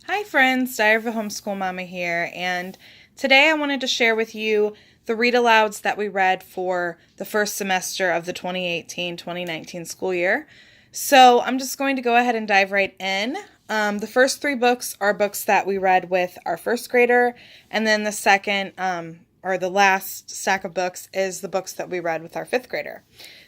Hi friends, Diary of a Homeschool Mama here, and today I wanted to share with you the read alouds that we read for the first semester of the 2018-2019 school year. So I'm just going to go ahead and dive right in. The first three books are books that we read with our first grader, and then the second, or the last stack of books is the books that we read with our fifth grader.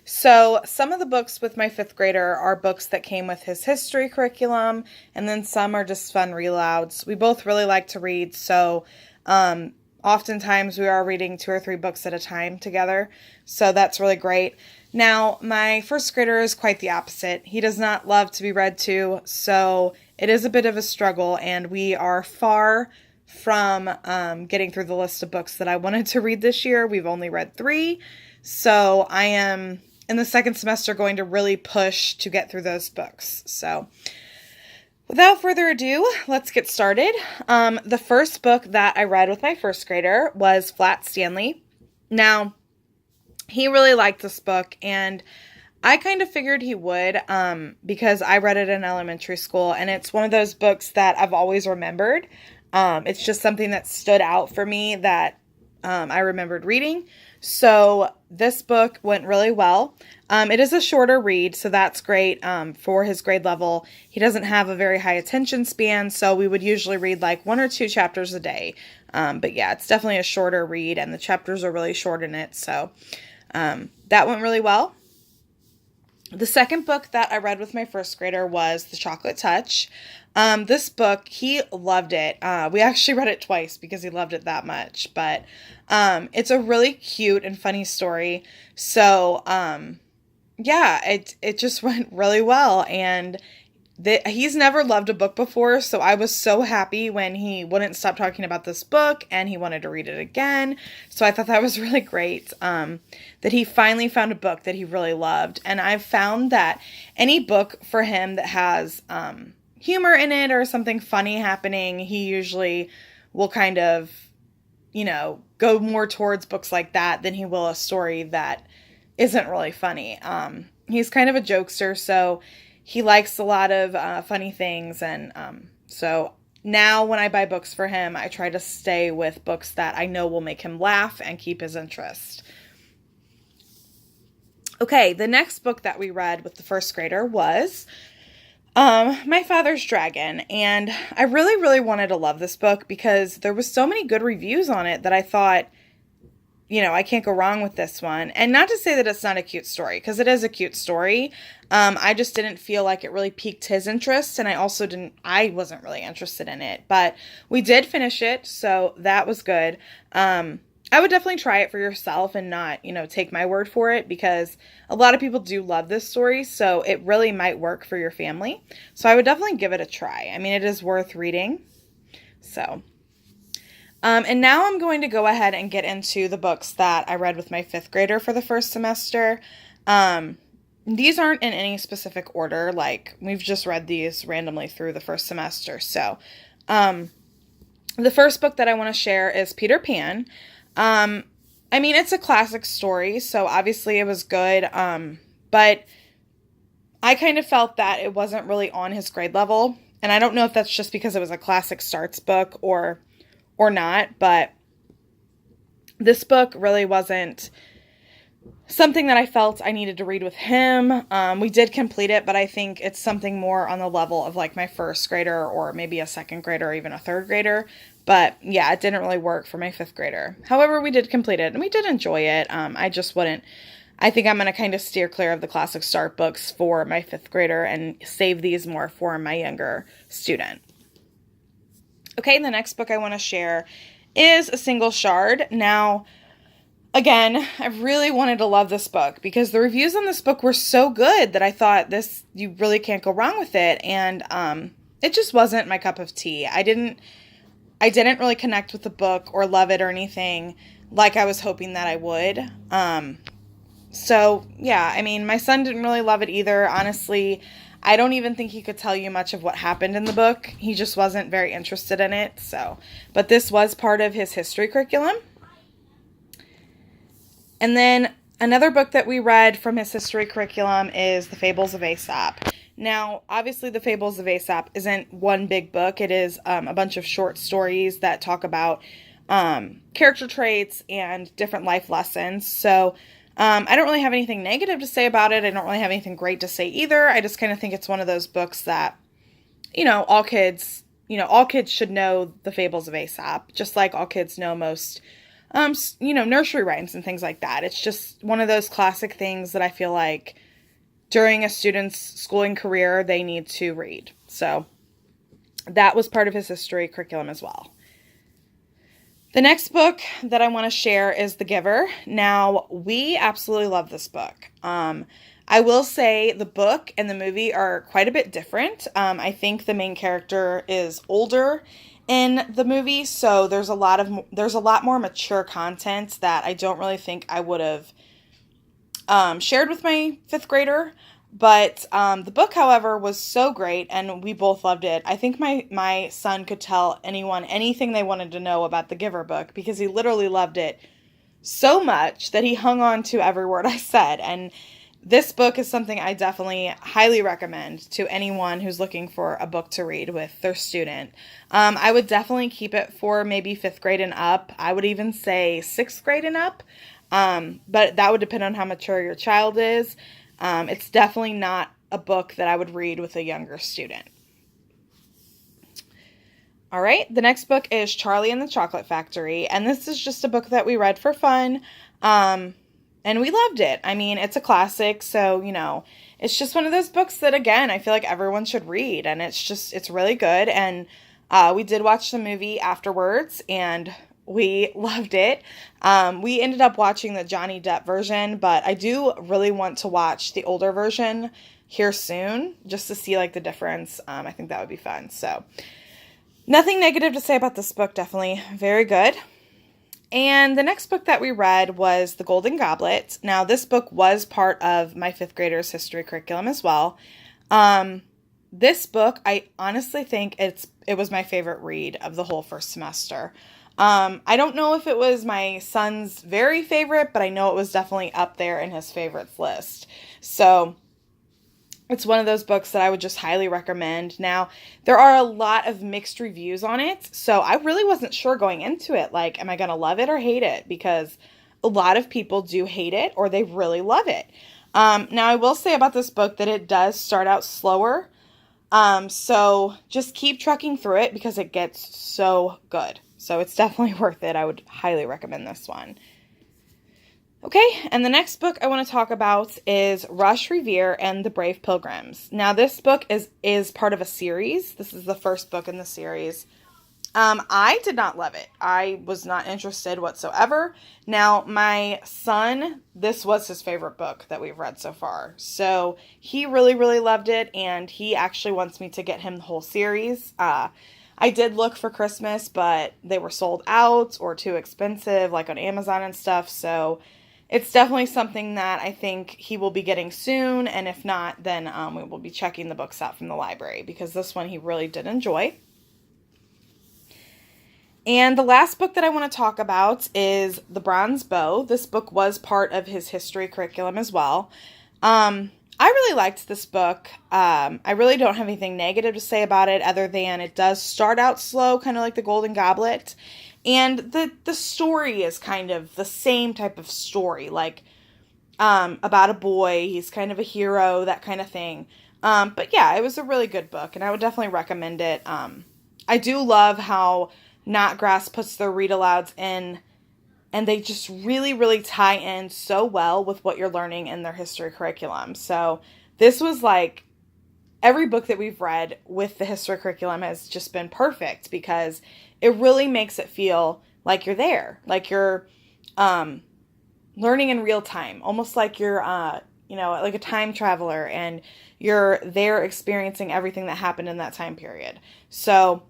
So some of the books with my fifth grader are books that came with his history curriculum, and then some are just fun read alouds. We both really like to read, so oftentimes we are reading 2 or 3 books at a time together, so that's really great. Now, my first grader is quite the opposite. He does not love to be read to, so it is a bit of a struggle, and we are far from getting through the list of books that I wanted to read this year. We've only read 3, so I am in the second semester going to really push to get through those books. So without further ado, let's get started. The first book that I read with my first grader was Flat Stanley. Now, he really liked this book, and I kind of figured he would because I read it in elementary school, and it's one of those books that I've always remembered. It's just something that stood out for me that I remembered reading. So this book went really well. It is a shorter read, so that's great for his grade level. He doesn't have a very high attention span, so we would usually read like 1 or 2 chapters a day. But yeah, it's definitely a shorter read, and the chapters are really short in it, so that went really well. The second book that I read with my first grader was The Chocolate Touch. This book, he loved it. We actually read it twice because he loved it that much, but it's a really cute and funny story. So, yeah, it just went really well, and he's never loved a book before, so I was so happy when he wouldn't stop talking about this book and he wanted to read it again. So I thought that was really great, that he finally found a book that he really loved. And I've found that any book for him that has humor in it or something funny happening, he usually will kind of, go more towards books like that than he will a story that isn't really funny. He's kind of a jokester, so he likes a lot of funny things, and so now when I buy books for him, I try to stay with books that I know will make him laugh and keep his interest. Okay, the next book that we read with the first grader was My Father's Dragon, and I really, really wanted to love this book because there was so many good reviews on it that I thought, I can't go wrong with this one. And not to say that it's not a cute story, because it is a cute story. I just didn't feel like it really piqued his interest, and I wasn't really interested in it. But we did finish it, so that was good. I would definitely try it for yourself and not, take my word for it, because a lot of people do love this story, so it really might work for your family. So I would definitely give it a try. I mean, it is worth reading. So and now I'm going to go ahead and get into the books that I read with my fifth grader for the first semester. These aren't in any specific order, like we've just read these randomly through the first semester. So the first book that I want to share is Peter Pan. It's a classic story, so obviously it was good, but I kind of felt that it wasn't really on his grade level, and I don't know if that's just because it was a classic starts book or not, but this book really wasn't something that I felt I needed to read with him. We did complete it, but I think it's something more on the level of like my first grader or maybe a second grader or even a third grader. But yeah, it didn't really work for my fifth grader. However, we did complete it and we did enjoy it. I think I'm going to kind of steer clear of the classic start books for my fifth grader and save these more for my younger student. Okay, the next book I want to share is A Single Shard. Now, again, I really wanted to love this book because the reviews on this book were so good that I thought you really can't go wrong with it. And it just wasn't my cup of tea. I didn't really connect with the book or love it or anything like I was hoping that I would. So yeah, my son didn't really love it either. Honestly, I don't even think he could tell you much of what happened in the book. He just wasn't very interested in it. But this was part of his history curriculum. And then another book that we read from his history curriculum is The Fables of Aesop. Now, obviously, The Fables of Aesop isn't one big book. It is a bunch of short stories that talk about character traits and different life lessons. So I don't really have anything negative to say about it. I don't really have anything great to say either. I just kind of think it's one of those books that, all kids, all kids should know The Fables of Aesop, just like all kids know most, nursery rhymes and things like that. It's just one of those classic things that I feel like during a student's schooling career, they need to read. So that was part of his history curriculum as well. The next book that I want to share is The Giver. Now, we absolutely love this book. I will say the book and the movie are quite a bit different. I think the main character is older in the movie, so there's a lot more mature content that I don't really think I would have shared with my 5th grader. But the book, however, was so great, and we both loved it. I think my son could tell anyone anything they wanted to know about the Giver book because he literally loved it so much that he hung on to every word I said. And this book is something I definitely highly recommend to anyone who's looking for a book to read with their student. I would definitely keep it for maybe 5th grade and up. I would even say 6th grade and up. But that would depend on how mature your child is. It's definitely not a book that I would read with a younger student. All right, the next book is Charlie and the Chocolate Factory, and this is just a book that we read for fun, and we loved it. I mean, it's a classic, so, it's just one of those books that, again, I feel like everyone should read, and it's really good, and we did watch the movie afterwards, and we loved it. We ended up watching the Johnny Depp version, but I do really want to watch the older version here soon, just to see, the difference. I think that would be fun, so nothing negative to say about this book, definitely very good. And the next book that we read was The Golden Goblet. Now, this book was part of my 5th grader's history curriculum as well. This book, I honestly think it was my favorite read of the whole first semester. I don't know if it was my son's very favorite, but I know it was definitely up there in his favorites list. So it's one of those books that I would just highly recommend. Now, there are a lot of mixed reviews on it, so I really wasn't sure going into it, am I going to love it or hate it? Because a lot of people do hate it or they really love it. Now, I will say about this book that it does start out slower, so just keep trucking through it because it gets so good. So it's definitely worth it. I would highly recommend this one. Okay, and the next book I want to talk about is Rush Revere and the Brave Pilgrims. Now, this book is part of a series. This is the first book in the series. I did not love it. I was not interested whatsoever. Now, my son, this was his favorite book that we've read so far. So he really, really loved it, and he actually wants me to get him the whole series. I did look for Christmas, but they were sold out or too expensive, on Amazon and stuff. So it's definitely something that I think he will be getting soon. And if not, then we will be checking the books out from the library because this one he really did enjoy. And the last book that I want to talk about is The Bronze Bow. This book was part of his history curriculum as well. I really liked this book. I really don't have anything negative to say about it other than it does start out slow, kind of like The Golden Goblet. And the story is kind of the same type of story, about a boy. He's kind of a hero, that kind of thing. But yeah, it was a really good book, and I would definitely recommend it. I do love how Knotgrass puts their read-alouds in, and they just really, really tie in so well with what you're learning in their history curriculum. So this was every book that we've read with the history curriculum has just been perfect because it really makes it feel like you're there, like you're learning in real time, almost like you're, like a time traveler, and you're there experiencing everything that happened in that time period. So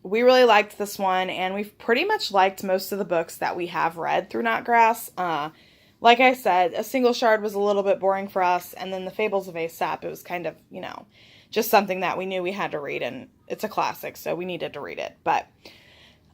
we really liked this one, and we've pretty much liked most of the books that we have read through Knotgrass. Like I said, A Single Shard was a little bit boring for us, and then The Fables of Aesop, it was kind of, just something that we knew we had to read, and it's a classic, so we needed to read it. But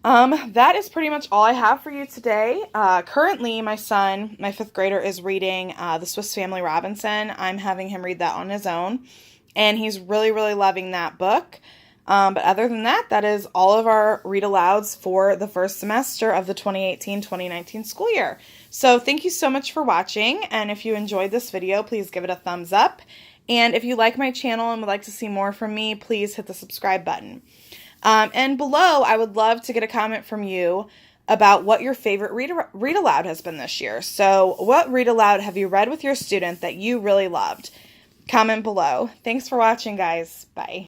that is pretty much all I have for you today. Currently, my son, my 5th grader, is reading The Swiss Family Robinson. I'm having him read that on his own. and he's really, really loving that book. But other than that, that is all of our read alouds for the first semester of the 2018-2019 school year. So thank you so much for watching, and if you enjoyed this video, please give it a thumbs up. And if you like my channel and would like to see more from me, please hit the subscribe button. And below, I would love to get a comment from you about what your favorite read aloud has been this year. So what read aloud have you read with your student that you really loved? Comment below. Thanks for watching, guys. Bye.